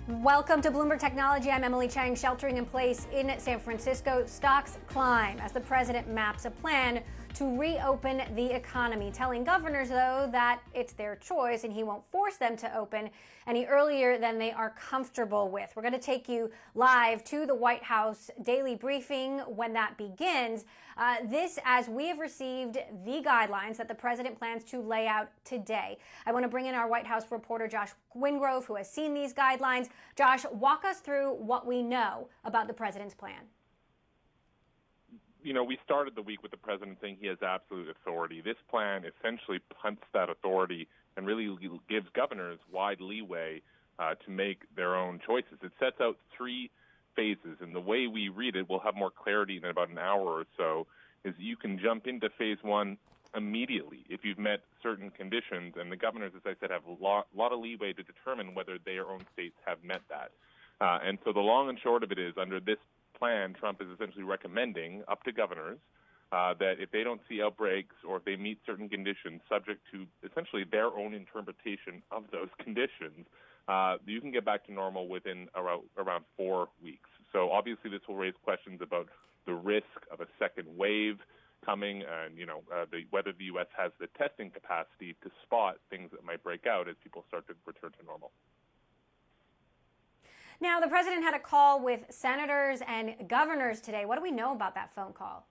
Welcome to Bloomberg Technology. I'm Emily Chang. Sheltering in place in San Francisco, stocks climb as the president maps a plan to reopen the economy, telling governors, though, that it's their choice and he won't force them to open any earlier than they are comfortable with. We're going to take you live to the White House daily briefing when that begins. This as we have received the guidelines that the president plans to lay out today. I want to bring in our White House reporter, Josh Wingrove, who has seen these guidelines. Josh, walk us through what we know about the president's plan. You know, we started the week with the president saying he has absolute authority. This plan essentially punts that authority and really gives governors wide leeway to make their own choices. It sets out 3 phases, and the way we read it, we'll have more clarity in about an hour or so, is you can jump into phase 1 immediately if you've met certain conditions, and the governors, as I said, have a lot of leeway to determine whether their own states have met that. And so the long and short of it is, under this plan, Trump is essentially recommending up to governors that if they don't see outbreaks or if they meet certain conditions subject to essentially their own interpretation of those conditions, you can get back to normal within around 4 weeks. So obviously this will raise questions about the risk of a second wave coming and, whether the U.S. has the testing capacity to spot things that might break out as people start to return to normal. Now, the president had a call with senators and governors today. What do we know about that phone call?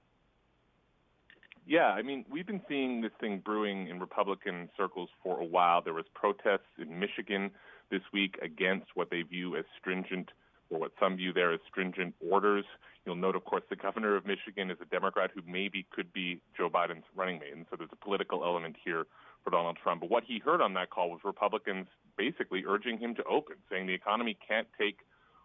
Yeah, I mean, we've been seeing this thing brewing in Republican circles for a while. There was protests in Michigan this week against what they view as stringent, or what some view there as stringent orders. You'll note, of course, the governor of Michigan is a Democrat who maybe could be Joe Biden's running mate, and so there's a political element here for Donald Trump. But what he heard on that call was Republicans basically urging him to open, saying the economy can't take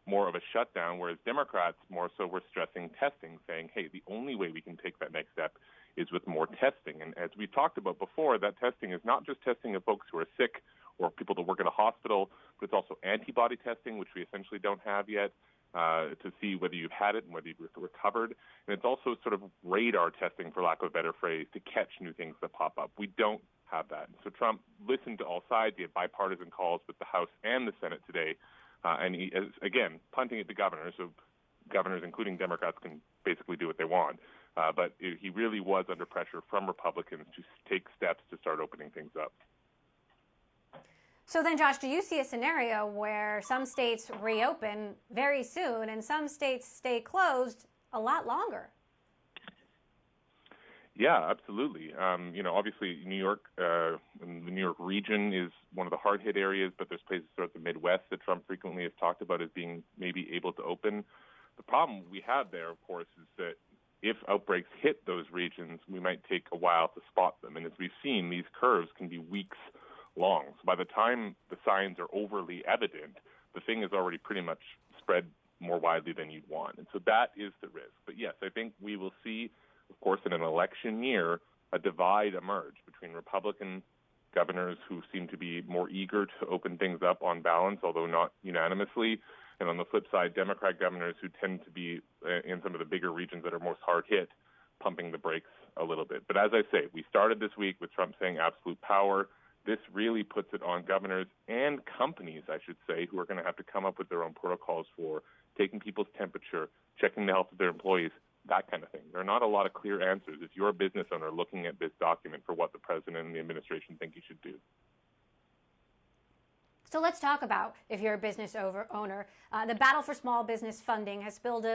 more of a shutdown, whereas Democrats more so were stressing testing, saying, hey, the only way we can take that next step is with more testing. And as we talked about before, that testing is not just testing of folks who are sick or people that work at a hospital, but it's also antibody testing, which we essentially don't have yet, to see whether you've had it and whether you've recovered. And it's also sort of radar testing, for lack of a better phrase, to catch new things that pop up. We don't have that. So Trump listened to all sides. He had bipartisan calls with the House and the Senate today. And he is, again, punting it to governors. So governors, including Democrats, can basically do what they want. But he really was under pressure from Republicans to take steps to start opening things up. So then, Josh, do you see a scenario where some states reopen very soon and some states stay closed a lot longer? Yeah, absolutely. Obviously, New York, the New York region is one of the hard-hit areas, but there's places throughout the Midwest that Trump frequently has talked about as being maybe able to open. The problem we have there, of course, is that if outbreaks hit those regions, we might take a while to spot them. And as we've seen, these curves can be weeks long. So by the time the signs are overly evident, the thing is already pretty much spread more widely than you'd want. And so that is the risk. But yes, I think we will see, of course, in an election year, a divide emerge between Republican governors who seem to be more eager to open things up on balance, although not unanimously, and on the flip side, Democrat governors who tend to be in some of the bigger regions that are most hard hit, pumping the brakes a little bit. But as I say, we started this week with Trump saying absolute power. This really puts it on governors and companies, I should say, who are going to have to come up with their own protocols for taking people's temperature, checking the health of their employees, that kind of thing. There are not a lot of clear answers if you're a business owner looking at this document for what the president and the administration think you should do. So let's talk about, if you're a business owner, the battle for small business funding has spilled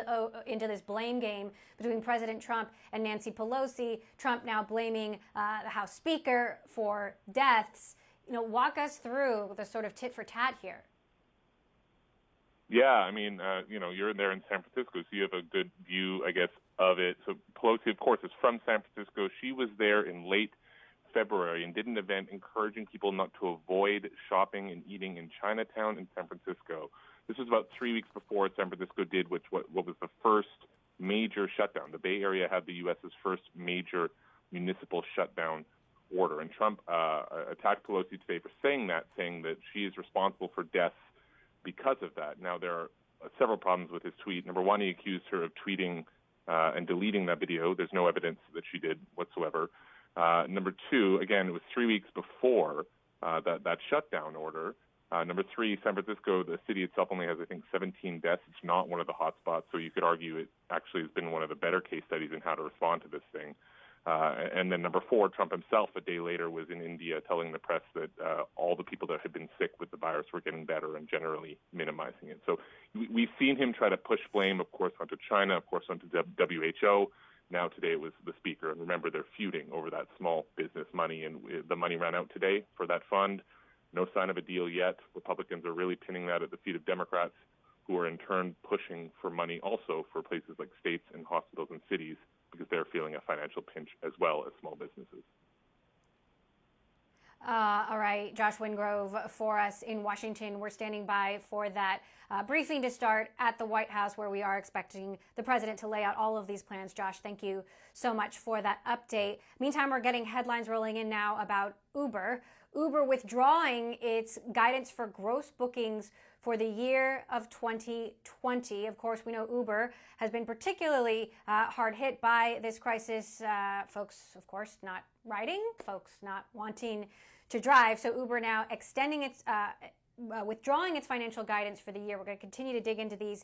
into this blame game between President Trump and Nancy Pelosi. Trump now blaming the House Speaker for deaths. Walk us through the sort of tit for tat here. Yeah, I mean, you're there in San Francisco, so you have a good view, I guess, of it. So Pelosi, of course, is from San Francisco. She was there in late February and did an event encouraging people not to avoid shopping and eating in Chinatown in San Francisco. This was about 3 weeks before San Francisco did what was the first major shutdown. The Bay Area had the U.S.'s first major municipal shutdown order. And Trump attacked Pelosi today for saying that she is responsible for deaths because of that. Now, there are several problems with his tweet. Number one, he accused her of tweeting and deleting that video. There's no evidence that she did whatsoever. Number two, again, it was 3 weeks before that shutdown order. Number three, San Francisco, the city itself only has, I think, 17 deaths. It's not one of the hotspots, so you could argue it actually has been one of the better case studies in how to respond to this thing. And then number four, Trump himself a day later was in India telling the press that all the people that had been sick with the virus were getting better and generally minimizing it. So we've seen him try to push blame, of course, onto China, of course, onto WHO. Now today it was the speaker. And remember, they're feuding over that small business money, and the money ran out today for that fund. No sign of a deal yet. Republicans are really pinning that at the feet of Democrats, who are in turn pushing for money also for places like states and hospitals and cities because they're feeling a financial pinch as well as small businesses. All right, Josh Wingrove for us in Washington. We're standing by for that briefing to start at the White House, where we are expecting the president to lay out all of these plans. Josh, thank you so much for that update. Meantime, we're getting headlines rolling in now about Uber. Uber withdrawing its guidance for gross bookings for the year of 2020. Of course, we know Uber has been particularly hard hit by this crisis. Folks, of course, not riding, folks not wanting to drive. So Uber now extending its, withdrawing its financial guidance for the year. We're going to continue to dig into these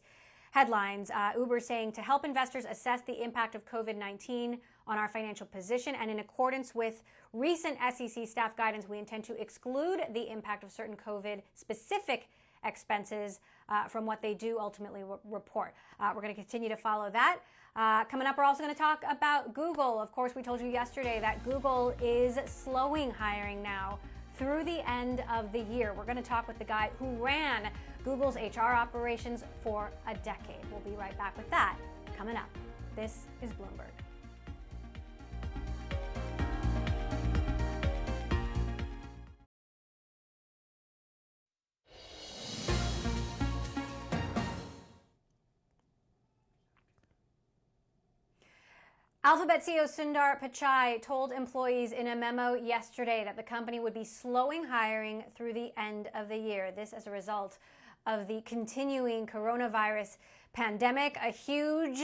headlines. Uber saying to help investors assess the impact of COVID-19 on our financial position, and in accordance with recent SEC staff guidance, we intend to exclude the impact of certain COVID-specific expenses from what they do ultimately report. We're going to continue to follow that. Coming up, we're also going to talk about Google. Of course, we told you yesterday that Google is slowing hiring now through the end of the year. We're going to talk with the guy who ran Google's HR operations for a decade. We'll be right back with that coming up. This is Bloomberg. Alphabet CEO Sundar Pichai told employees in a memo yesterday that the company would be slowing hiring through the end of the year. This as a result of the continuing coronavirus pandemic. A huge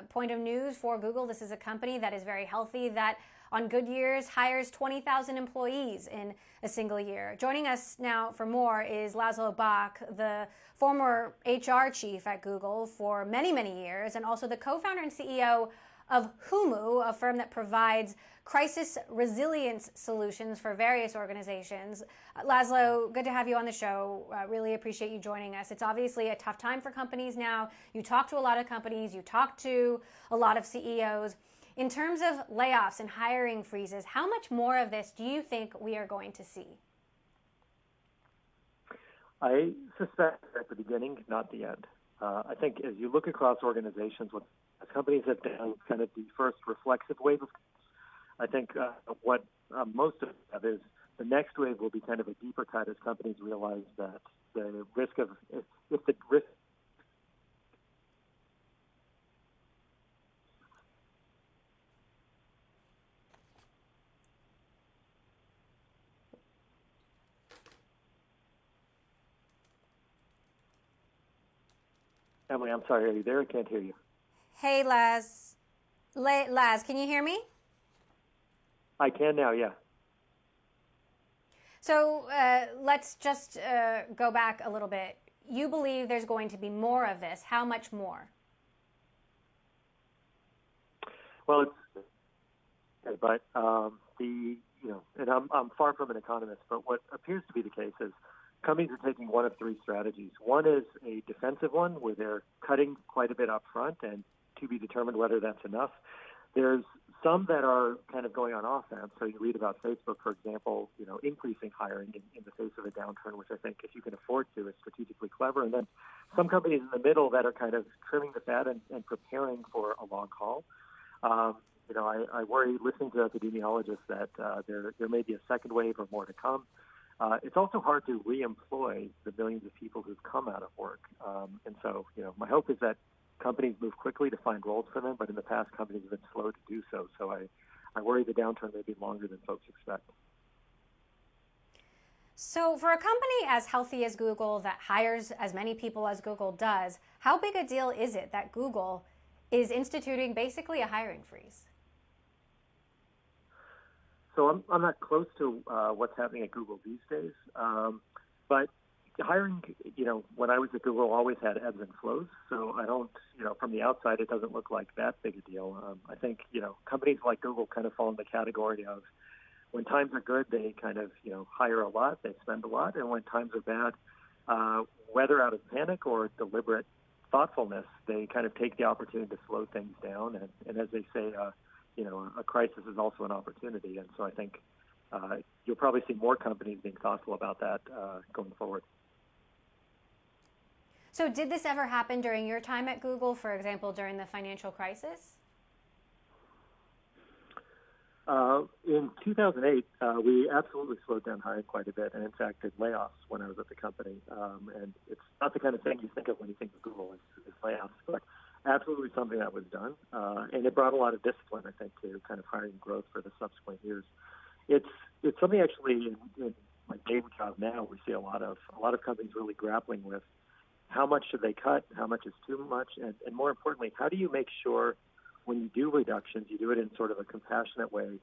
point of news for Google. This is a company that is very healthy, that on good years hires 20,000 employees in a single year. Joining us now for more is Laszlo Bock, the former HR chief at Google for many, many years, and also the co-founder and CEO of Humu, a firm that provides crisis resilience solutions for various organizations. Laszlo, good to have you on the show. Really appreciate you joining us. It's obviously a tough time for companies now. You talk to a lot of companies, you talk to a lot of CEOs. In terms of layoffs and hiring freezes, how much more of this do you think we are going to see? I suspect at the beginning, not the end. I think as you look across organizations, what companies have done kind of the first reflexive wave of, I think what most of it is the next wave will be kind of a deeper cut as companies realize that the risk of, if the risk. Emily, I'm sorry, are you there? I can't hear you. Hey, Laz, can you hear me? I can now, yeah. So let's just go back a little bit. You believe there's going to be more of this. How much more? Well, but and I'm far from an economist, but what appears to be the case is companies are taking one of three strategies. One is a defensive one where they're cutting quite a bit up front, and to be determined whether that's enough. There's some that are kind of going on offense. So you read about Facebook, for example, increasing hiring in the face of a downturn, which I think, if you can afford to, is strategically clever. And then some companies in the middle that are kind of trimming the fat and preparing for a long haul. I worry, listening to epidemiologists, that there may be a second wave or more to come. It's also hard to re-employ the millions of people who've come out of work. And so, my hope is that companies move quickly to find roles for them, but in the past, companies have been slow to do so. So I worry the downturn may be longer than folks expect. So for a company as healthy as Google that hires as many people as Google does, how big a deal is it that Google is instituting basically a hiring freeze? So I'm not close to what's happening at Google these days. But hiring, when I was at Google, always had ebbs and flows. So I don't, from the outside, it doesn't look like that big a deal. I think, companies like Google kind of fall in the category of when times are good, they kind of, hire a lot, they spend a lot. And when times are bad, whether out of panic or deliberate thoughtfulness, they kind of take the opportunity to slow things down. And as they say, a crisis is also an opportunity. And so I think you'll probably see more companies being thoughtful about that going forward. So did this ever happen during your time at Google, for example, during the financial crisis? In 2008, we absolutely slowed down hiring quite a bit, and in fact did layoffs when I was at the company. And it's not the kind of thing you think of when you think of Google is layoffs, but absolutely something that was done. And it brought a lot of discipline, I think, to kind of hiring growth for the subsequent years. It's something actually in my day job now we see a lot of companies really grappling with how much should they cut, how much is too much, and more importantly, how do you make sure when you do reductions, you do it in sort of a compassionate way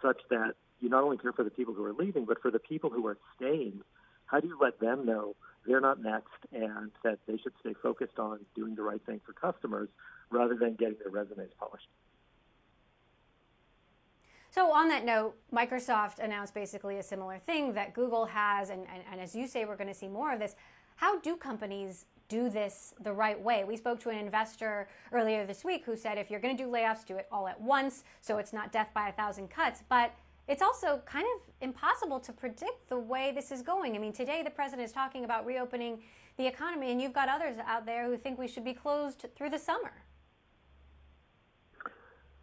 such that you not only care for the people who are leaving, but for the people who are staying, how do you let them know they're not next and that they should stay focused on doing the right thing for customers rather than getting their resumes polished? So on that note, Microsoft announced basically a similar thing that Google has, and as you say, we're going to see more of this. How do companies do this the right way? We spoke to an investor earlier this week who said if you're going to do layoffs, do it all at once so it's not death by 1,000 cuts. But it's also kind of impossible to predict the way this is going. I mean, today the president is talking about reopening the economy, and you've got others out there who think we should be closed through the summer.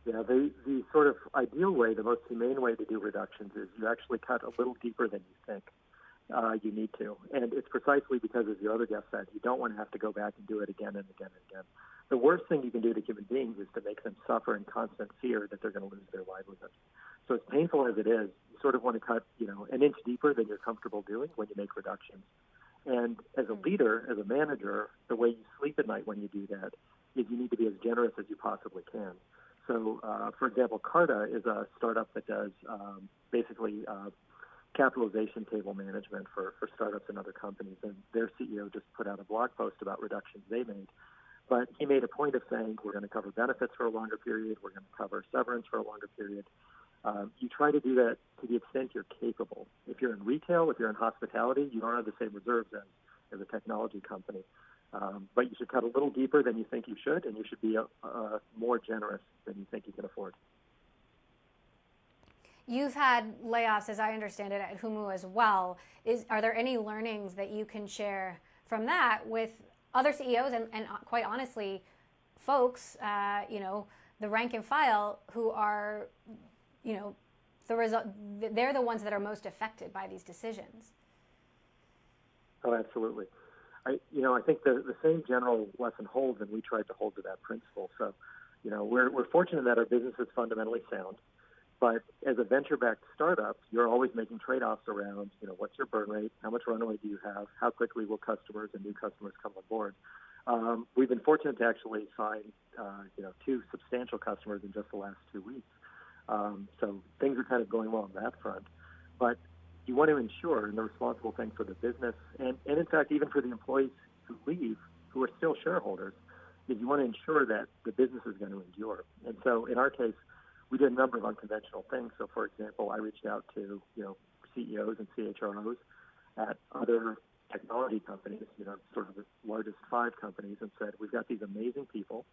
Yeah, the sort of ideal way, the most humane way to do reductions is you actually cut a little deeper than you think you need to. And it's precisely because, as your other guest said, you don't want to have to go back and do it again and again and again. The worst thing you can do to human beings is to make them suffer in constant fear that they're going to lose their livelihood. So as painful as it is, you sort of want to cut, an inch deeper than you're comfortable doing when you make reductions. And as a leader, as a manager, the way you sleep at night when you do that is you need to be as generous as you possibly can. So, for example, Carta is a startup that does basically capitalization table management for startups and other companies. And their CEO just put out a blog post about reductions they made. But he made a point of saying, we're going to cover benefits for a longer period. We're going to cover severance for a longer period. You try to do that to the extent you're capable. If you're in retail, if you're in hospitality, you don't have the same reserves as a technology company. But you should cut a little deeper than you think you should, and you should be more generous than you think you can afford. You've had layoffs, as I understand it, at Humu as well. Are there any learnings that you can share from that with other CEOs and quite honestly, folks, the rank and file who are, they're the ones that are most affected by these decisions? Oh, absolutely. I think the same general lesson holds, and we tried to hold to that principle. So, we're fortunate that our business is fundamentally sound. But as a venture-backed startup, you're always making trade-offs around, what's your burn rate? How much runway do you have? How quickly will customers and new customers come on board? We've been fortunate to actually sign, 2 substantial customers in just the last 2 weeks. So things are kind of going well on that front. But you want to ensure, and the responsible thing for the business, and in fact, even for the employees who leave, who are still shareholders, is you want to ensure that the business is going to endure. And so in our case, we did a number of unconventional things. So, for example, I reached out to, CEOs and CHROs at other technology companies, sort of the largest 5 companies, and said, we've got these amazing people.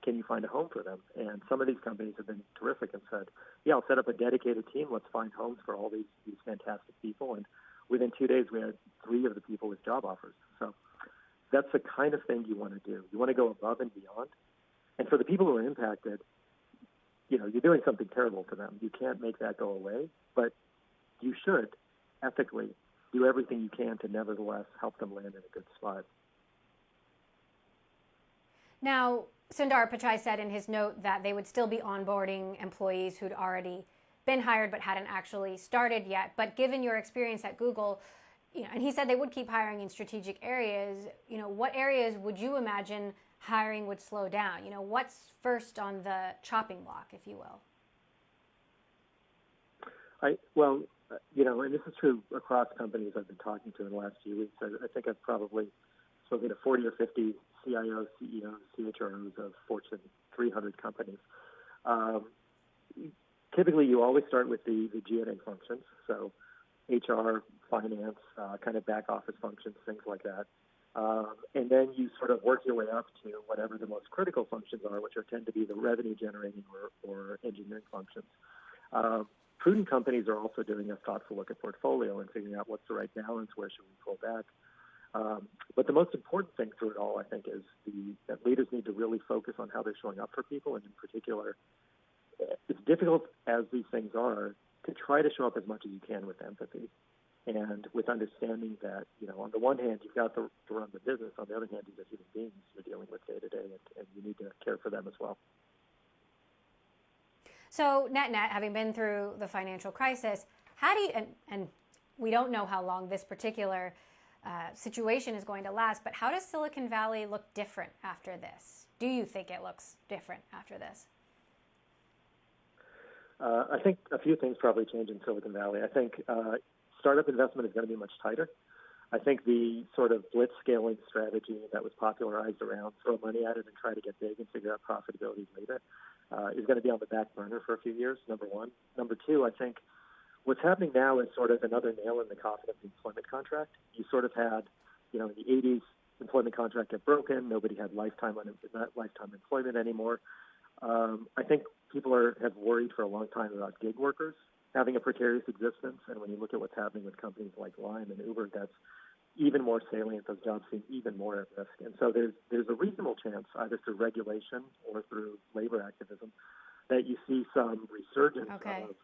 Can you find a home for them? And some of these companies have been terrific and said, yeah, I'll set up a dedicated team. Let's find homes for all these fantastic people. And within 2 days, we had 3 of the people with job offers. So that's the kind of thing you want to do. You want to go above and beyond. And for the people who are impacted, you're doing something terrible to them. You can't make that go away, but you should ethically do everything you can to nevertheless help them land in a good spot. Now, Sundar Pichai said in his note that they would still be onboarding employees who'd already been hired but hadn't actually started yet. But given your experience at Google, and he said they would keep hiring in strategic areas, what areas would you imagine hiring would slow down? What's first on the chopping block, if you will? and this is true across companies I've been talking to in the last few weeks. I think I've probably spoken to 40 or 50 CIOs, CEOs, CHROs of Fortune 300 companies. Typically, you always start with the G&A functions, so HR, finance, kind of back office functions, things like that. And then you sort of work your way up to whatever the most critical functions are, which tend to be the revenue generating or engineering functions. Prudent companies are also doing a thoughtful look at portfolio and figuring out what's the right balance, where should we pull back. But the most important thing through it all, I think, is that leaders need to really focus on how they're showing up for people, and in particular, it's difficult as these things are to try to show up as much as you can with empathy and with understanding that, on the one hand, you've got to run the business. On the other hand, these are human beings you're dealing with day to day, and you need to care for them as well. So net-net, having been through the financial crisis, how do you, and we don't know how long this particular situation is going to last, but how does Silicon Valley look different after this? Do you think it looks different after this? I think a few things probably change in Silicon Valley. I think startup investment is going to be much tighter. I think the sort of blitz scaling strategy that was popularized around throw money at it and try to get big and figure out profitability later is going to be on the back burner for a few years, number one. Number two, I think what's happening now is sort of another nail in the coffin of the employment contract. You sort of had, in the 80s, employment contract had broken. Nobody had lifetime employment anymore. I think people have worried for a long time about gig workers having a precarious existence. And when you look at what's happening with companies like Lime and Uber, that's even more salient. Those jobs seem even more at risk. And so there's a reasonable chance, either through regulation or through labor activism, that you see some resurgence of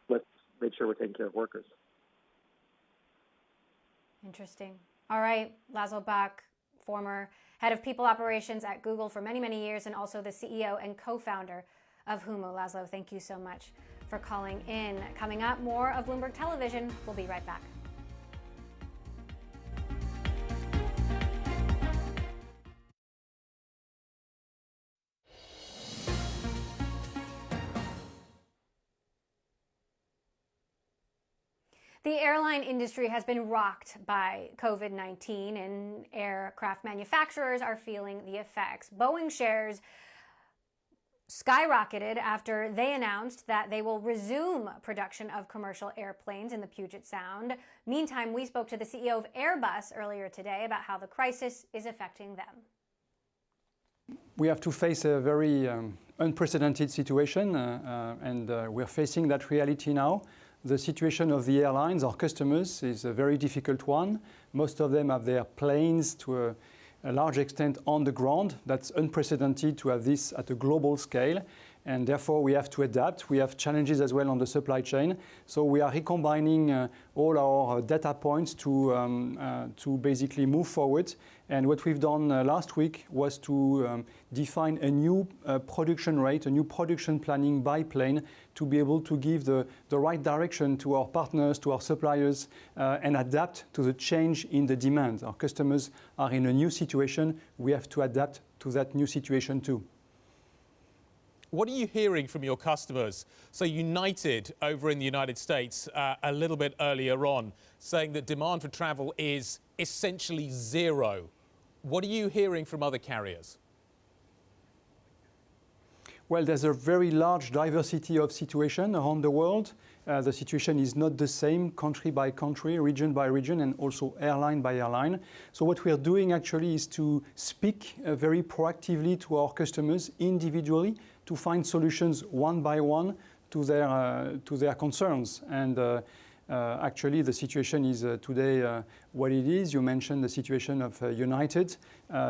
let's make sure we're taking care of workers. Interesting. All right, Laszlo Bock, former head of people operations at Google for many, many years, and also the CEO and co-founder of Humu. Laszlo, thank you so much for calling in. Coming up, more of Bloomberg Television. We'll be right back. The airline industry has been rocked by COVID-19, and aircraft manufacturers are feeling the effects. Boeing shares skyrocketed after they announced that they will resume production of commercial airplanes in the Puget Sound. Meantime, we spoke to the CEO of Airbus earlier today about how the crisis is affecting them. We have to face a very unprecedented situation, and we're facing that reality now. The situation of the airlines, our customers, is a very difficult one. Most of them have their planes to a large extent on the ground. That's unprecedented to have this at a global scale, and therefore we have to adapt. We have challenges as well on the supply chain. So we are recombining all our data points to basically move forward. And what we've done last week was to define a new production rate, a new production planning by plane, to be able to give the right direction to our partners, to our suppliers, and adapt to the change in the demand. Our customers are in a new situation. We have to adapt to that new situation too. What are you hearing from your customers? So United over in the United States a little bit earlier on, saying that demand for travel is essentially zero. What are you hearing from other carriers? Well, there's a very large diversity of situation around the world. The situation is not the same country by country, region by region, and also airline by airline. So what we are doing actually is to speak very proactively to our customers individually to find solutions one by one to their concerns. And actually, the situation is today what it is. You mentioned the situation of United.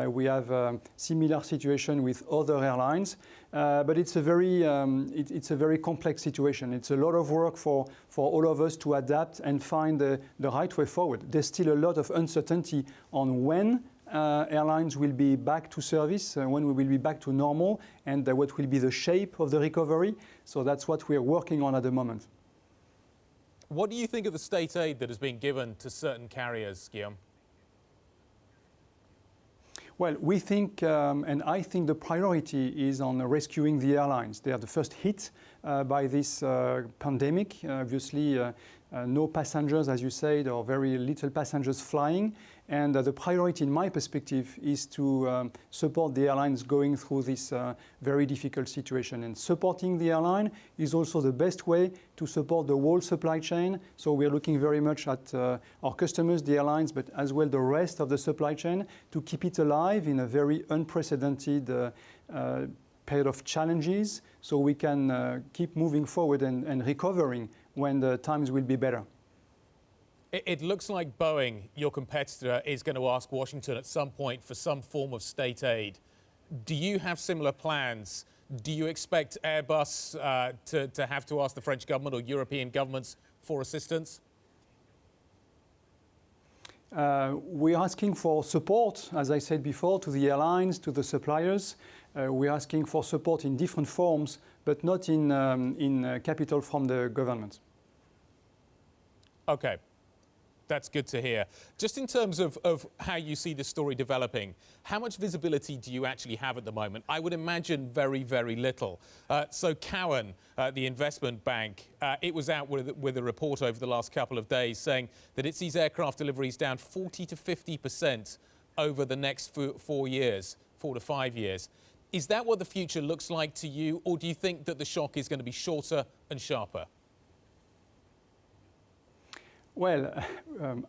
We have a similar situation with other airlines, but it's a very complex situation. It's a lot of work for all of us to adapt and find the right way forward. There's still a lot of uncertainty on when airlines will be back to service, when we will be back to normal, and what will be the shape of the recovery. So that's what we're working on at the moment. What do you think of the state aid that has been given to certain carriers, Guillaume? Well, we think, and I think the priority is on rescuing the airlines. They are the first hit by this pandemic. Obviously, no passengers, as you said, or very little passengers flying. And the priority, in my perspective, is to support the airlines going through this very difficult situation. And supporting the airline is also the best way to support the whole supply chain. So we're looking very much at our customers, the airlines, but as well the rest of the supply chain to keep it alive in a very unprecedented period of challenges, so we can keep moving forward and recovering when the times will be better. It looks like Boeing, your competitor, is going to ask Washington at some point for some form of state aid. Do you have similar plans? Do you expect Airbus to have to ask the French government or European governments for assistance? We're asking for support, as I said before, to the airlines, to the suppliers. We're asking for support in different forms, but not in capital from the government. Okay. That's good to hear. Just in terms of how you see this story developing, how much visibility do you actually have at the moment? I would imagine very, very little. So Cowen, the investment bank, it was out with a report over the last couple of days saying that it sees aircraft deliveries down 40 to 50% over the next 4 to 5 years. Is that what the future looks like to you, or do you think that the shock is going to be shorter and sharper? Well,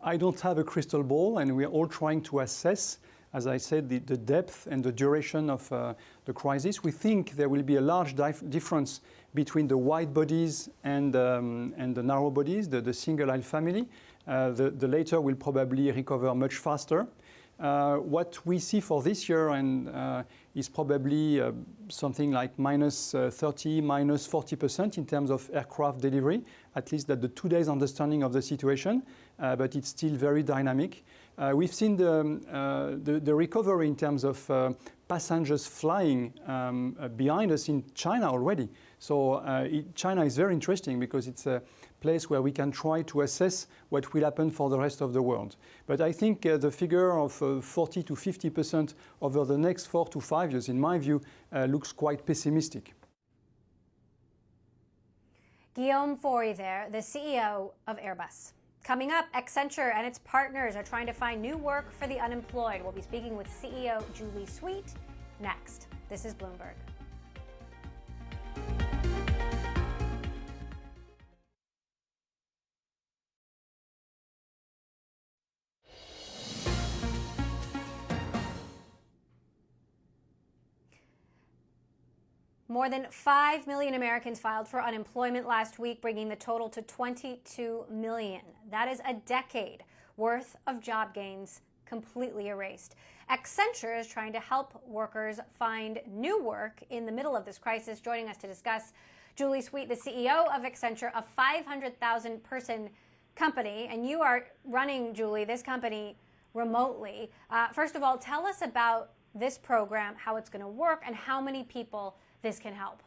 I don't have a crystal ball, and we are all trying to assess, as I said, the depth and the duration of the crisis. We think there will be a large difference between the wide bodies and the narrow bodies, the single-aisle family. The latter will probably recover much faster. What we see for this year is probably something like minus 30, minus 40% in terms of aircraft delivery, at least that the today's understanding of the situation, but it's still very dynamic. We've seen the recovery in terms of passengers flying behind us in China already. So China is very interesting because it's a place where we can try to assess what will happen for the rest of the world. But I think the figure of 40 to 50% over the next 4 to 5 years, in my view, looks quite pessimistic. Guillaume Faury there, the CEO of Airbus. Coming up, Accenture and its partners are trying to find new work for the unemployed. We'll be speaking with CEO Julie Sweet next. This is Bloomberg. More than 5 million Americans filed for unemployment last week, bringing the total to 22 million. That is a decade worth of job gains completely erased. Accenture is trying to help workers find new work in the middle of this crisis. Joining us to discuss, Julie Sweet, the CEO of Accenture, a 500,000 person company, and you are running, Julie, this company remotely. First of all, tell us about this program, how it's going to work, and how many people this can help.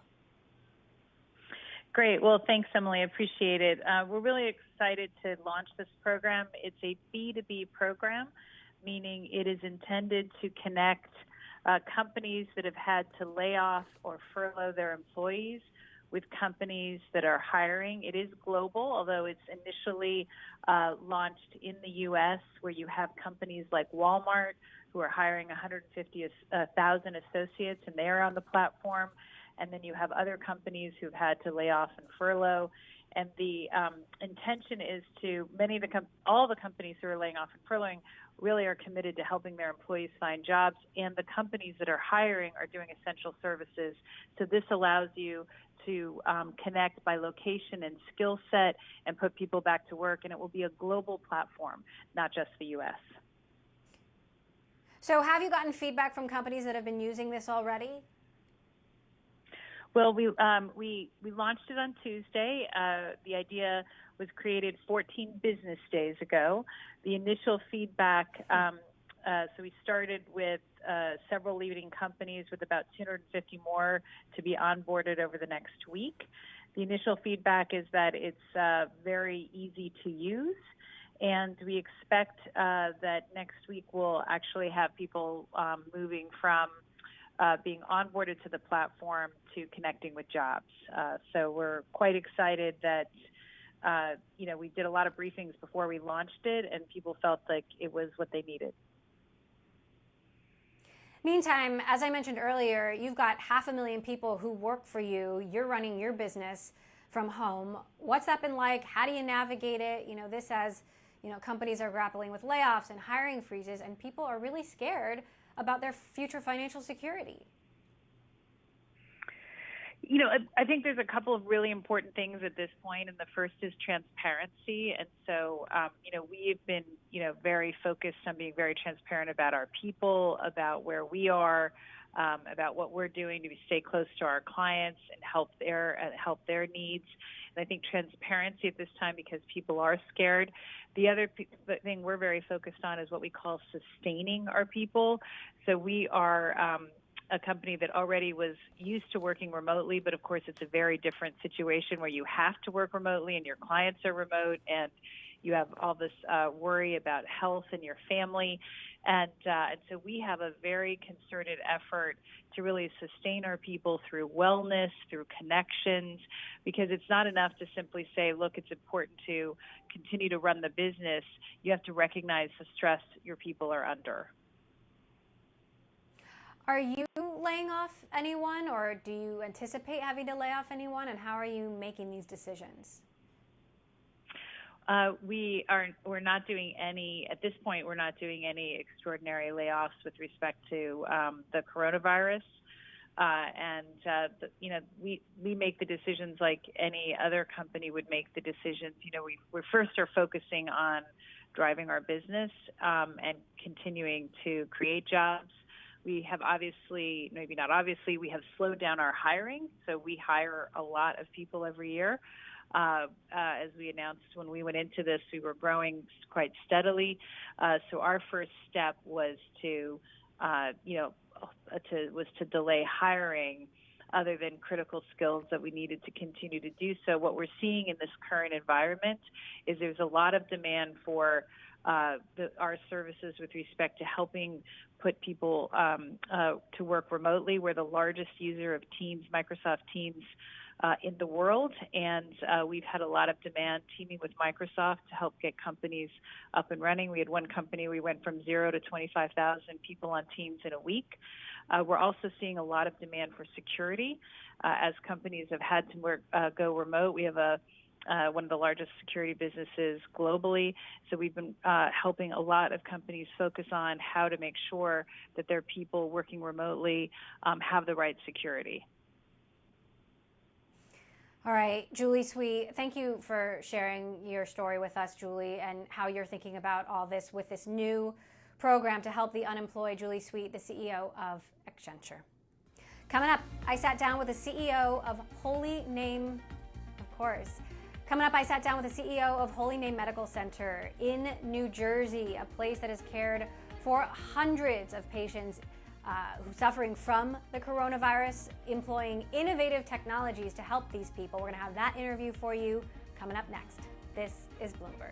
Great. Well, thanks, Emily. I appreciate it. We're really excited to launch this program. It's a B2B program, meaning it is intended to connect companies that have had to lay off or furlough their employees with companies that are hiring. It is global, although it's initially launched in the U.S., where you have companies like Walmart who are hiring 150,000 associates, and they are on the platform. And then you have other companies who've had to lay off and furlough. And the intention is to all the companies who are laying off and furloughing really are committed to helping their employees find jobs, and the companies that are hiring are doing essential services. So this allows you to connect by location and skill set and put people back to work, and it will be a global platform, not just the U.S. So have you gotten feedback from companies that have been using this already? Well, we launched it on Tuesday. The idea was created 14 business days ago. The initial feedback, so we started with several leading companies with about 250 more to be onboarded over the next week. The initial feedback is that it's very easy to use, and we expect that next week we'll actually have people moving from being onboarded to the platform to connecting with jobs. So we're quite excited that we did a lot of briefings before we launched it, and people felt like it was what they needed. Meantime, as I mentioned earlier, you've got 500,000 people who work for you. You're running your business from home. What's that been like? How do you navigate it? This as companies are grappling with layoffs and hiring freezes, and people are really scared about their future financial security. I think there's a couple of really important things at this point, and the first is transparency. And so, we've been, very focused on being very transparent about our people, about where we are, about what we're doing to stay close to our clients and help their needs. And I think transparency at this time, because people are scared. The other thing we're very focused on is what we call sustaining our people. So we are a company that already was used to working remotely, but of course it's a very different situation where you have to work remotely and your clients are remote and you have all this worry about health and your family. And so we have a very concerted effort to really sustain our people through wellness, through connections, because it's not enough to simply say, look, it's important to continue to run the business. You have to recognize the stress your people are under. Are you laying off anyone, or do you anticipate having to lay off anyone, and how are you making these decisions? We're not doing any, at this point, we're not doing any extraordinary layoffs with respect to the coronavirus. We make the decisions like any other company would make the decisions. We first are focusing on driving our business and continuing to create jobs. We have we have slowed down our hiring. So we hire a lot of people every year. As we announced when we went into this, we were growing quite steadily. So our first step was to delay hiring other than critical skills that we needed to continue to do so. What we're seeing in this current environment is there's a lot of demand for our services with respect to helping put people to work remotely. We're the largest user of Teams, Microsoft Teams, in the world, and we've had a lot of demand teaming with Microsoft to help get companies up and running. We had one company, we went from 0 to 25,000 people on Teams in a week. We're also seeing a lot of demand for security as companies have had to go remote. We have one of the largest security businesses globally. So we've been helping a lot of companies focus on how to make sure that their people working remotely have the right security. All right, Julie Sweet, thank you for sharing your story with us, Julie, and how you're thinking about all this with this new program to help the unemployed. Julie Sweet, the CEO of Accenture. Coming up, I sat down with the CEO of Holy Name, of course. Coming up, I sat down with the CEO of Holy Name Medical Center in New Jersey, a place that has cared for hundreds of patients who are suffering from the coronavirus, employing innovative technologies to help these people. We're going to have that interview for you coming up next. This is Bloomberg.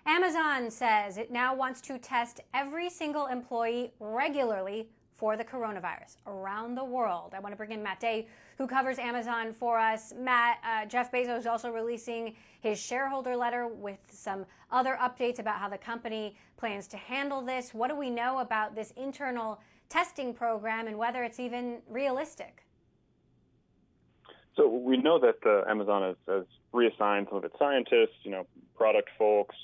Amazon says it now wants to test every single employee regularly for the coronavirus around the world. I want to bring in Matt Day, who covers Amazon for us. Matt, Jeff Bezos is also releasing his shareholder letter with some other updates about how the company plans to handle this. What do we know about this internal testing program and whether it's even realistic? So we know that Amazon has reassigned some of its scientists, product folks,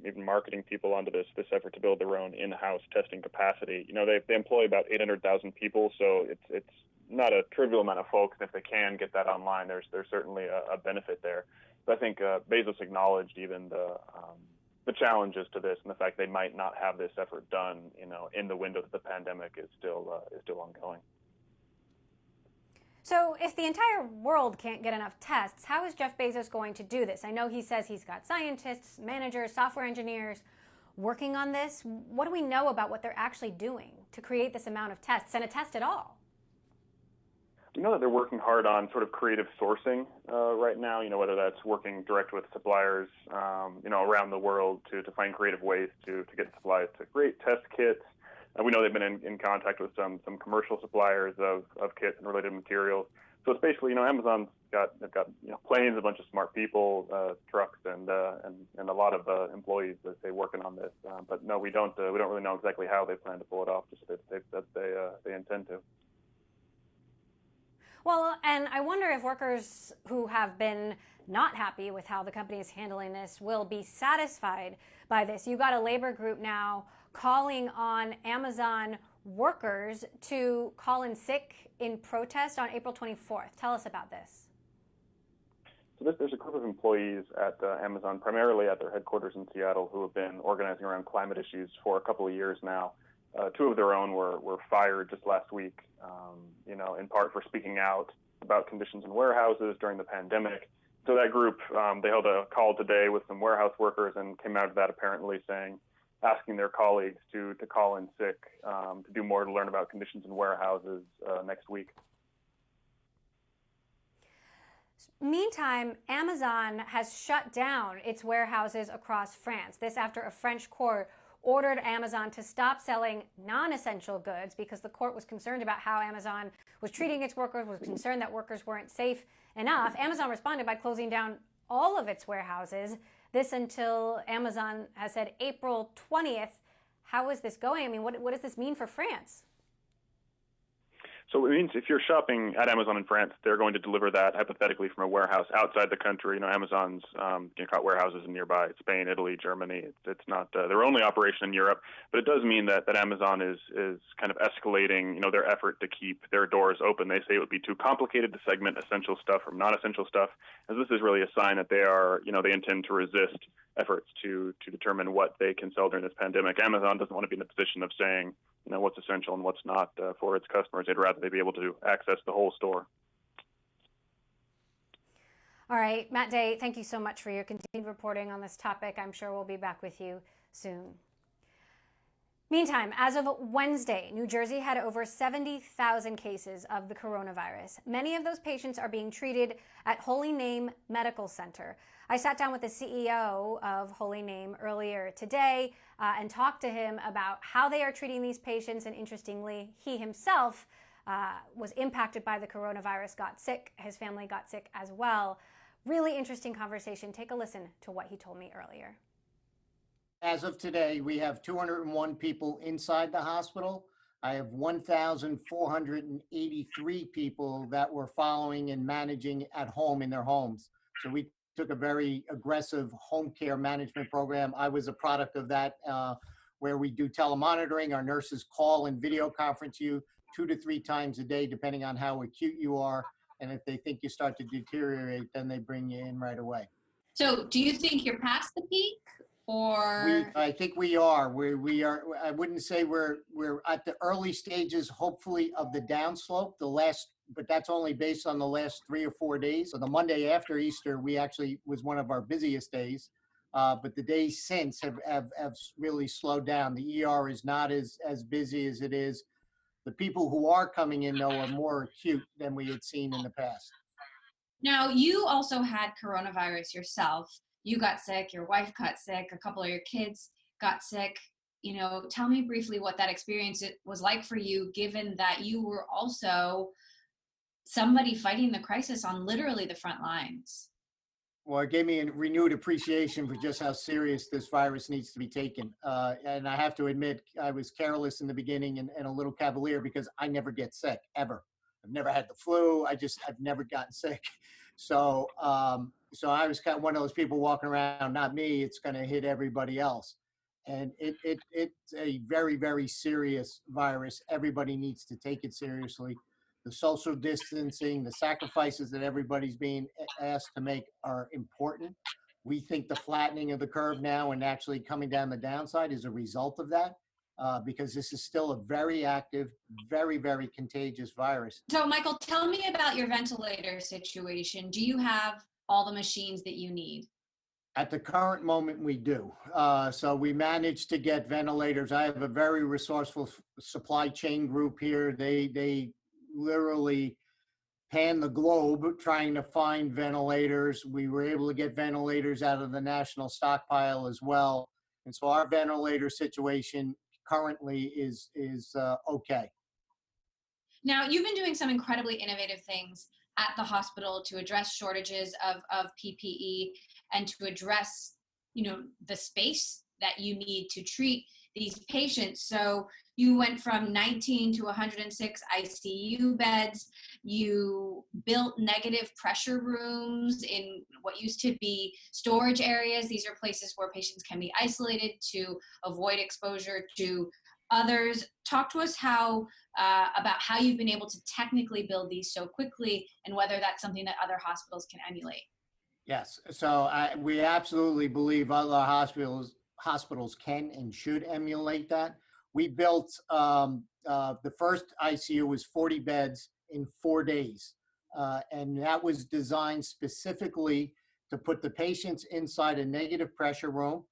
even marketing people onto this effort to build their own in-house testing capacity. They employ about 800,000 people, so it's not a trivial amount of folks. And if they can get that online, there's certainly a benefit there. But I think Bezos acknowledged even the challenges to this, and the fact they might not have this effort done, in the window that the pandemic is still ongoing. So if the entire world can't get enough tests, how is Jeff Bezos going to do this? I know he says he's got scientists, managers, software engineers. working on this. What do we know about what they're actually doing to create this amount of tests and a test at all? We know that they're working hard on sort of creative sourcing right now, whether that's working direct with suppliers, around the world to find creative ways to get supplies to create test kits. We know they've been in contact with some commercial suppliers of kits and related materials. So it's basically, Amazon's got planes, a bunch of smart people, trucks, and a lot of employees that they working on this. But no, we don't really know exactly how they plan to pull it off. Just that they intend to. Well, and I wonder if workers who have been not happy with how the company is handling this will be satisfied by this. You've got a labor group now calling on Amazon workers to call in sick in protest on April 24th. Tell us about this. So there's a group of employees at Amazon, primarily at their headquarters in Seattle, who have been organizing around climate issues for a couple of years now. Two of their own were fired just last week, in part for speaking out about conditions in warehouses during the pandemic. So that group, they held a call today with some warehouse workers and came out of that apparently asking their colleagues to call in sick, to do more to learn about conditions in warehouses next week. Meantime, Amazon has shut down its warehouses across France. This after a French court ordered Amazon to stop selling non-essential goods because the court was concerned about how Amazon was treating its workers, was concerned that workers weren't safe enough. Amazon responded by closing down all of its warehouses. This until Amazon has said April 20th. How is this going? I mean, what does this mean for France? So it means if you're shopping at Amazon in France, they're going to deliver that hypothetically from a warehouse outside the country. Amazon's got warehouses in nearby Spain, Italy, Germany. It's not their only operation in Europe, but it does mean that Amazon is kind of escalating, their effort to keep their doors open. They say it would be too complicated to segment essential stuff from non-essential stuff, as this is really a sign that they are, they intend to resist efforts to determine what they can sell during this pandemic. Amazon doesn't want to be in the position of saying, what's essential and what's not for its customers. They'd rather they be able to access the whole store. All right, Matt Day, thank you so much for your continued reporting on this topic. I'm sure we'll be back with you soon. Meantime, as of Wednesday, New Jersey had over 70,000 cases of the coronavirus. Many of those patients are being treated at Holy Name Medical Center. I sat down with the CEO of Holy Name earlier today and talked to him about how they are treating these patients. And interestingly, he himself was impacted by the coronavirus, got sick. His family got sick as well. Really interesting conversation. Take a listen to what he told me earlier. As of today, we have 201 people inside the hospital. I have 1,483 people that we're following and managing at home in their homes. So we took a very aggressive home care management program. I was a product of that, where we do telemonitoring. Our nurses call and video conference you 2 to 3 times a day, depending on how acute you are. And if they think you start to deteriorate, then they bring you in right away. So do you think you're past the peak? I think we are. We are. I wouldn't say we're at the early stages, hopefully, of the downslope. But that's only based on the last 3 or 4 days. So the Monday after Easter, we actually was one of our busiest days. But the days since have really slowed down. The ER is not as busy as it is. The people who are coming in, though, are more acute than we had seen in the past. Now, you also had coronavirus yourself. You got sick, your wife got sick, a couple of your kids got sick. Tell me briefly what that experience was like for you, given that you were also somebody fighting the crisis on literally the front lines. Well, it gave me a renewed appreciation for just how serious this virus needs to be taken. And I have to admit, I was careless in the beginning and a little cavalier because I never get sick, ever. I've never had the flu. I've never gotten sick. So I was kind of one of those people walking around, not me, it's going to hit everybody else. And it's a very, very serious virus. Everybody needs to take it seriously. The social distancing, the sacrifices that everybody's being asked to make are important. We think the flattening of the curve now and actually coming down the downside is a result of that. Because this is still a very active, very, very contagious virus. So, Michael, tell me about your ventilator situation. Do you have all the machines that you need? At the current moment, we do. So we managed to get ventilators. I have a very resourceful supply chain group here. They literally pan the globe trying to find ventilators. We were able to get ventilators out of the national stockpile as well. And so our ventilator situation currently is okay. Now, you've been doing some incredibly innovative things at the hospital to address shortages of PPE and to address, the space that you need to treat these patients. So you went from 19 to 106 ICU beds. You built negative pressure rooms in what used to be storage areas. These are places where patients can be isolated to avoid exposure to others. Talk to us about how you've been able to technically build these so quickly and whether that's something that other hospitals can emulate. Yes, so we absolutely believe other hospitals can and should emulate that. We built the first ICU was 40 beds in 4 days, and that was designed specifically to put the patients inside a negative pressure room,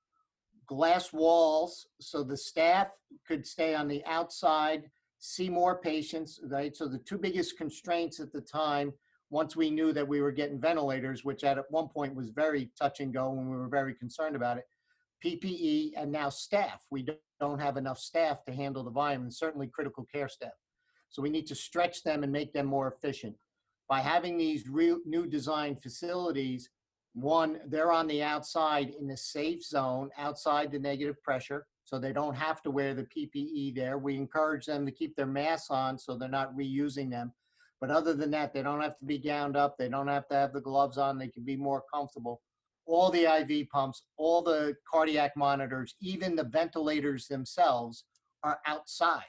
glass walls, so the staff could stay on the outside, see more patients, right? So the two biggest constraints at the time, once we knew that we were getting ventilators, which at one point was very touch and go when we were very concerned about it, PPE, and now staff. We don't have enough staff to handle the volume, and certainly critical care staff. So we need to stretch them and make them more efficient. By having these new design facilities, one, they're on the outside in the safe zone, outside the negative pressure, so they don't have to wear the PPE there. We encourage them to keep their masks on so they're not reusing them. But other than that, they don't have to be gowned up. They don't have to have the gloves on. They can be more comfortable. All the IV pumps, all the cardiac monitors, even the ventilators themselves are outside.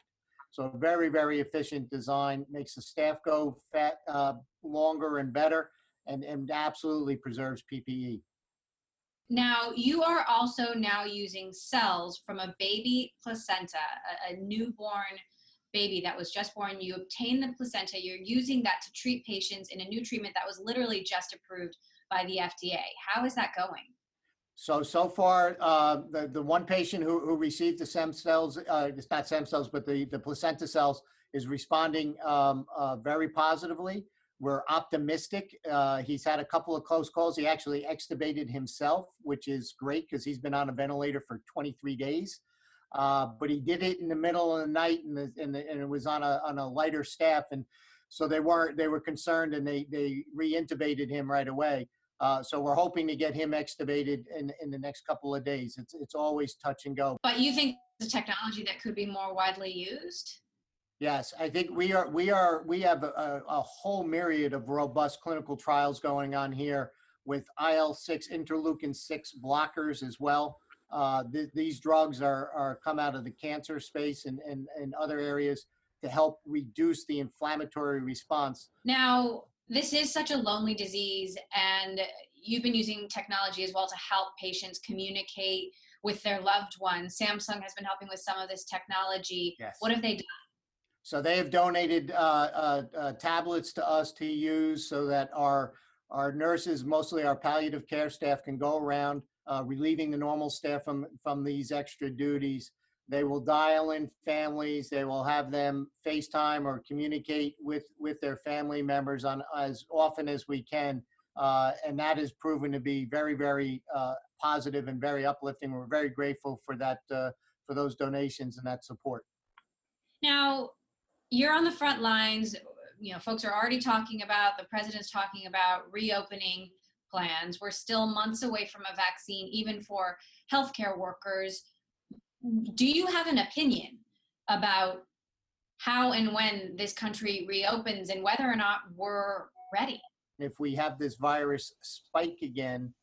So very, very efficient design, makes the staff go longer and better, and absolutely preserves PPE. Now, you are also now using cells from a baby placenta, a newborn baby that was just born. You obtain the placenta, you're using that to treat patients in a new treatment that was literally just approved by the FDA. How is that going? So far, the one patient who received the stem cells, it's not stem cells, but the placenta cells, is responding very positively. We're optimistic. He's had a couple of close calls. He actually extubated himself, which is great because he's been on a ventilator for 23 days. But he did it in the middle of the night, and it was on a lighter staff, and so they were concerned, and they re-intubated him right away. So we're hoping to get him extubated in the next couple of days. It's always touch and go. But you think it's a technology that could be more widely used? Yes, I think we have a whole myriad of robust clinical trials going on here with IL-6 interleukin-6 blockers as well. These drugs are come out of the cancer space and other areas to help reduce the inflammatory response. Now, this is such a lonely disease, and you've been using technology as well to help patients communicate with their loved ones. Samsung has been helping with some of this technology. Yes. What have they done? So they have donated tablets to us to use so that our nurses, mostly our palliative care staff, can go around relieving the normal staff from these extra duties. They will dial in families. They will have them FaceTime or communicate with their family members on as often as we can. And that has proven to be very, very positive and very uplifting. We're very grateful for that, for those donations and that support. Now, you're on the front lines. Folks are already talking about, the president's talking about reopening plans. We're still months away from a vaccine, even for healthcare workers. Do you have an opinion about how and when this country reopens and whether or not we're ready? If we have this virus spike again,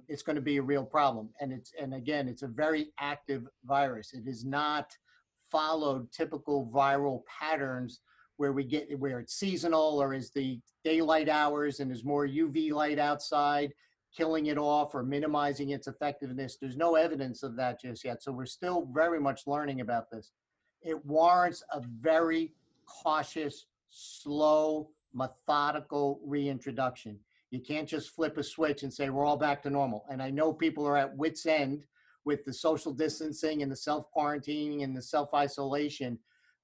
it's going to be a real problem. And again, it's a very active virus. It is not followed typical viral patterns where it's seasonal or is the daylight hours and there's more UV light outside, killing it off or minimizing its effectiveness. There's no evidence of that just yet. So we're still very much learning about this. It warrants a very cautious, slow, methodical reintroduction. You can't just flip a switch and say we're all back to normal. And I know people are at wit's end with the social distancing and the self-quarantining and the self-isolation,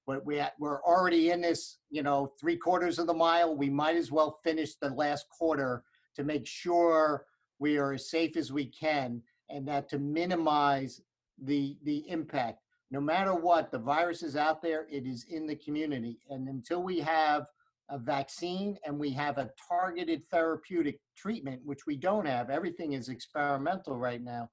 but we're already in this, 3/4 of the mile. We might as well finish the last quarter to make sure we are as safe as we can, and that to minimize the impact. No matter what, the virus is out there, it is in the community. And until we have a vaccine and we have a targeted therapeutic treatment, which we don't have, everything is experimental right now,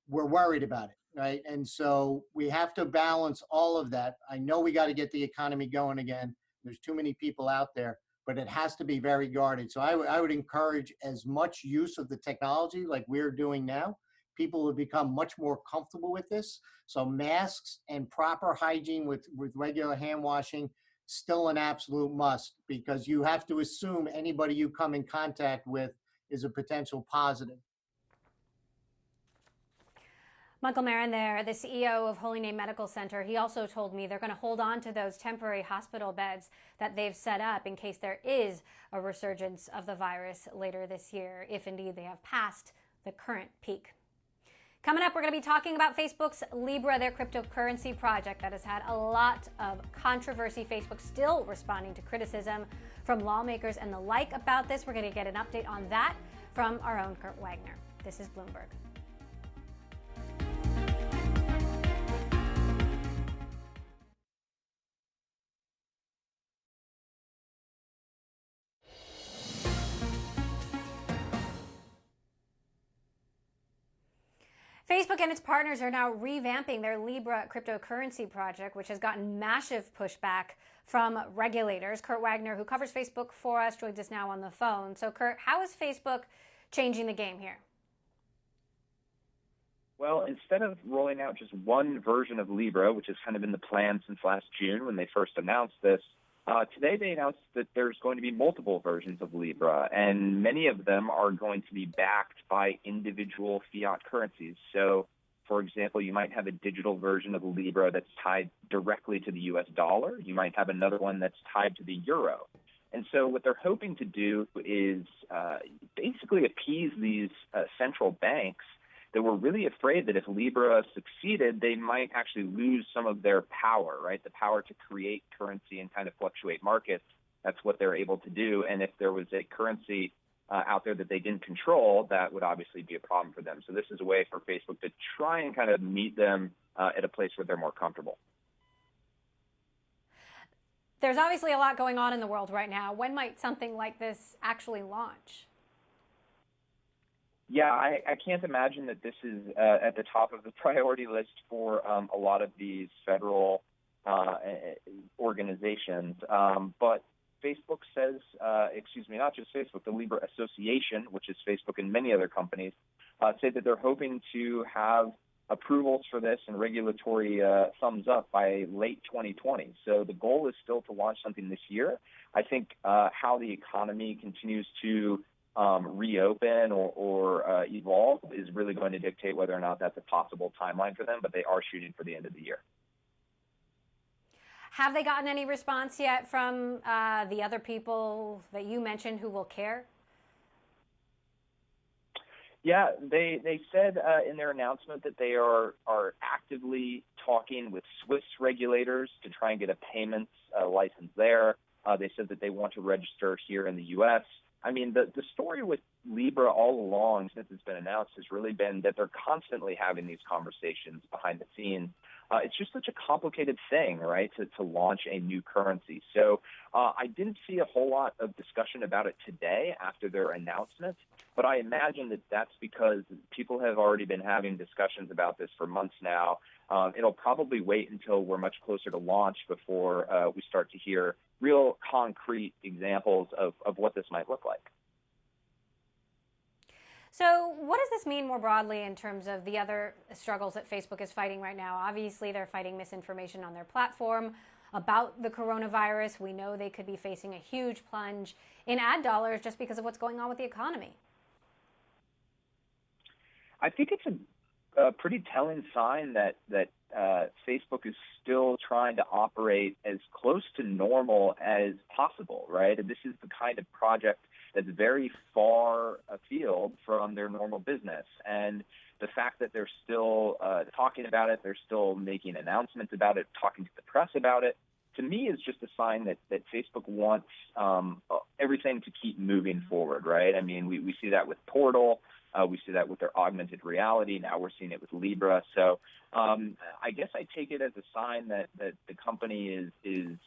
we're worried about it, right? And so we have to balance all of that. I know we got to get the economy going again. There's too many people out there, but it has to be very guarded. So I would encourage as much use of the technology like we're doing now. People have become much more comfortable with this. So masks and proper hygiene with regular hand washing, still an absolute must, because you have to assume anybody you come in contact with is a potential positive. Michael Marin there, the CEO of Holy Name Medical Center, he also told me they're going to hold on to those temporary hospital beds that they've set up in case there is a resurgence of the virus later this year, if indeed they have passed the current peak. Coming up, we're going to be talking about Facebook's Libre, their cryptocurrency project that has had a lot of controversy. Facebook still responding to criticism from lawmakers and the like about this. We're going to get an update on that from our own Kurt Wagner. This is Bloomberg. Facebook and its partners are now revamping their Libre cryptocurrency project, which has gotten massive pushback from regulators. Kurt Wagner, who covers Facebook for us, joins us now on the phone. So, Kurt, how is Facebook changing the game here? Well, instead of rolling out just one version of Libre, which has kind of been the plan since last June when they first announced this, today they announced that there's going to be multiple versions of Libre, and many of them are going to be backed by individual fiat currencies. So, for example, you might have a digital version of Libre that's tied directly to the US dollar. You might have another one that's tied to the euro. And so what they're hoping to do is basically appease these central banks that were really afraid that if Libre succeeded, they might actually lose some of their power, right? The power to create currency and kind of fluctuate markets. That's what they're able to do. And if there was a currency out there that they didn't control, that would obviously be a problem for them. So this is a way for Facebook to try and kind of meet them at a place where they're more comfortable. There's obviously a lot going on in the world right now. When might something like this actually launch? Yeah, I can't imagine that this is at the top of the priority list for a lot of these federal organizations. But Facebook says, not just Facebook, the Libre Association, which is Facebook and many other companies, say that they're hoping to have approvals for this and regulatory thumbs up by late 2020. So the goal is still to launch something this year. I think how the economy continues to reopen or evolve is really going to dictate whether or not that's a possible timeline for them, but they are shooting for the end of the year. Have they gotten any response yet from the other people that you mentioned who will care? Yeah, they said in their announcement that they are actively talking with Swiss regulators to try and get a payments license there. They said that they want to register here in the U.S. I mean, the story with Libre all along since it's been announced has really been that they're constantly having these conversations behind the scenes. It's just such a complicated thing, right, to launch a new currency. So I didn't see a whole lot of discussion about it today after their announcement, but I imagine that that's because people have already been having discussions about this for months now. It'll probably wait until we're much closer to launch before we start to hear real concrete examples of what this might look like. So what does this mean more broadly in terms of the other struggles that Facebook is fighting right now? Obviously, they're fighting misinformation on their platform about the coronavirus. We know they could be facing a huge plunge in ad dollars just because of what's going on with the economy. I think it's a pretty telling sign that Facebook is still trying to operate as close to normal as possible, right? And this is the kind of project that's very far afield from their normal business. And the fact that they're still talking about it, they're still making announcements about it, talking to the press about it, to me is just a sign that Facebook wants everything to keep moving forward, right? I mean, we see that with Portal. We see that with their augmented reality. Now we're seeing it with Libre. So I guess I take it as a sign that the company is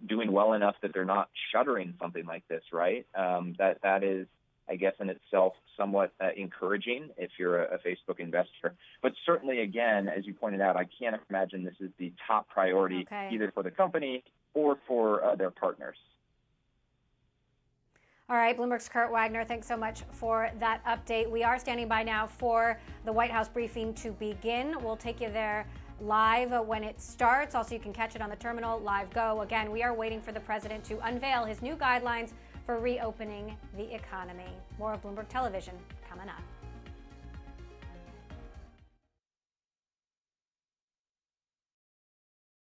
doing well enough that they're not shuttering something like this, right? That is, I guess, in itself somewhat encouraging if you're a Facebook investor. But certainly, again, as you pointed out, I can't imagine this is the top priority either for the company or for their partners. All right, Bloomberg's Kurt Wagner, thanks so much for that update. We are standing by now for the White House briefing to begin. We'll take you there live when it starts. Also, you can catch it on the terminal, Live Go. Again, we are waiting for the president to unveil his new guidelines for reopening the economy. More of Bloomberg Television coming up.